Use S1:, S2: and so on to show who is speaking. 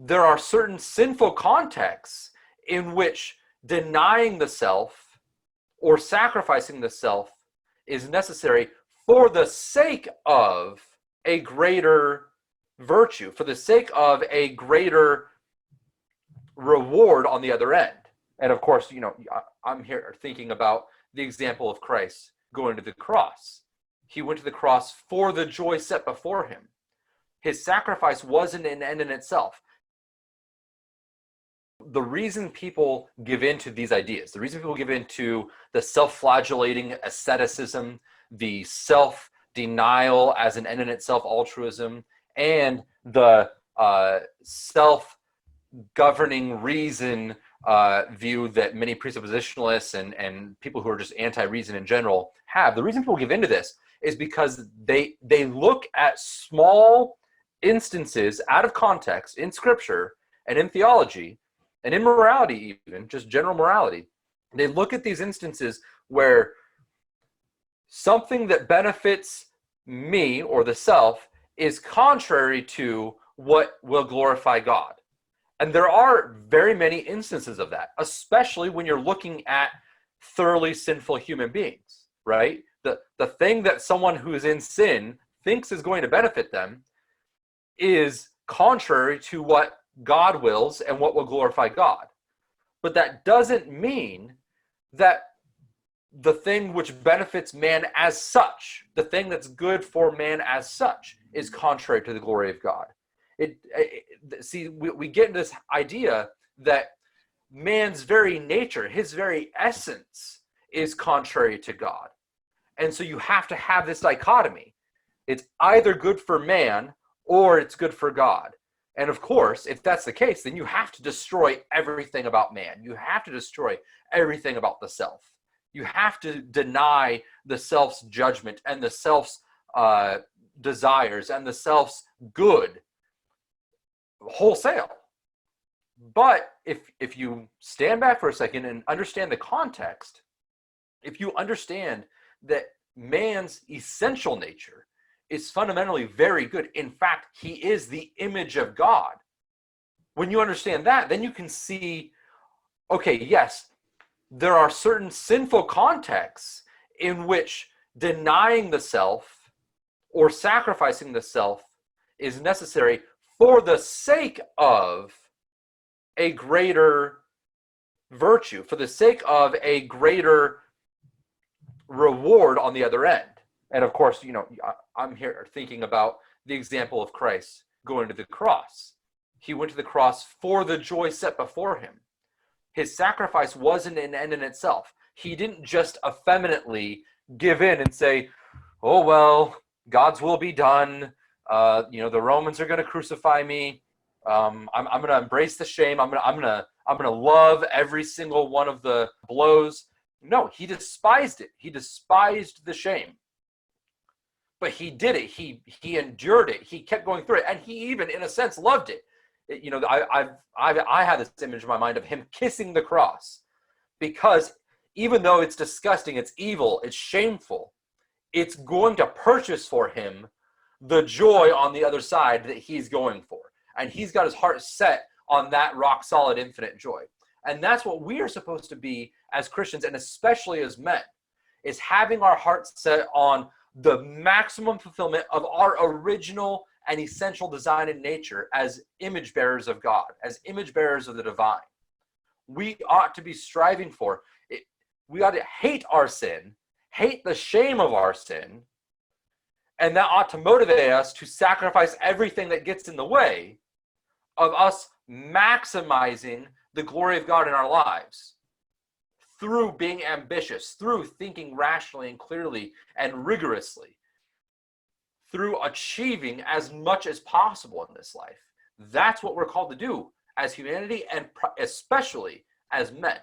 S1: there are certain sinful contexts in which denying the self or sacrificing the self is necessary for the sake of a greater virtue, for the sake of a greater reward on the other end. And of course, I'm here thinking about the example of Christ going to the cross. He went to the cross for the joy set before him. His sacrifice wasn't an end in itself. The reason people give in to these ideas, the reason people give in to the self-flagellating asceticism, the self-denial as an end in itself altruism, and the self-governing reason view that many presuppositionalists and people who are just anti-reason in general have, the reason people give into this is because they look at small instances out of context in scripture and in theology and in morality, even just general morality. They look at these instances where something that benefits me or the self is contrary to what will glorify God. And there are very many instances of that, especially when you're looking at thoroughly sinful human beings, right? The thing that someone who is in sin thinks is going to benefit them is contrary to what God wills and what will glorify God. But that doesn't mean that the thing which benefits man as such, the thing that's good for man as such, is contrary to the glory of God. We get into this idea that man's very nature, his very essence, is contrary to God. And so you have to have this dichotomy. It's either good for man or it's good for God. And of course, if that's the case, then you have to destroy everything about man. You have to destroy everything about the self. You have to deny the self's judgment and the self's desires and the self's good wholesale. But if you stand back for a second and understand the context, if you understand that man's essential nature is fundamentally very good, in fact, he is the image of God. When you understand that, then you can see, okay, yes, there are certain sinful contexts in which denying the self or sacrificing the self is necessary for the sake of a greater virtue, for the sake of a greater reward on the other end. And of course, I'm here thinking about the example of Christ going to the cross. He went to the cross for the joy set before him. His sacrifice wasn't an end in itself. He didn't just effeminately give in and say, oh, well, God's will be done. The Romans are going to crucify me. I'm going to embrace the shame. I'm going to love every single one of the blows. No, he despised it. He despised the shame. But he did it. He endured it. He kept going through it. And he even, in a sense, loved it. I had this image in my mind of him kissing the cross, because even though it's disgusting, it's evil, it's shameful, it's going to purchase for him the joy on the other side that he's going for. And he's got his heart set on that rock solid infinite joy. And that's what we are supposed to be as Christians, and especially as men, is having our hearts set on the maximum fulfillment of our original and essential design in nature as image bearers of God, as image bearers of the divine. We ought to be striving for it. We ought to hate our sin, hate the shame of our sin, and that ought to motivate us to sacrifice everything that gets in the way of us maximizing the glory of God in our lives through being ambitious, through thinking rationally and clearly and rigorously, through achieving as much as possible in this life. That's what we're called to do as humanity, and especially as men.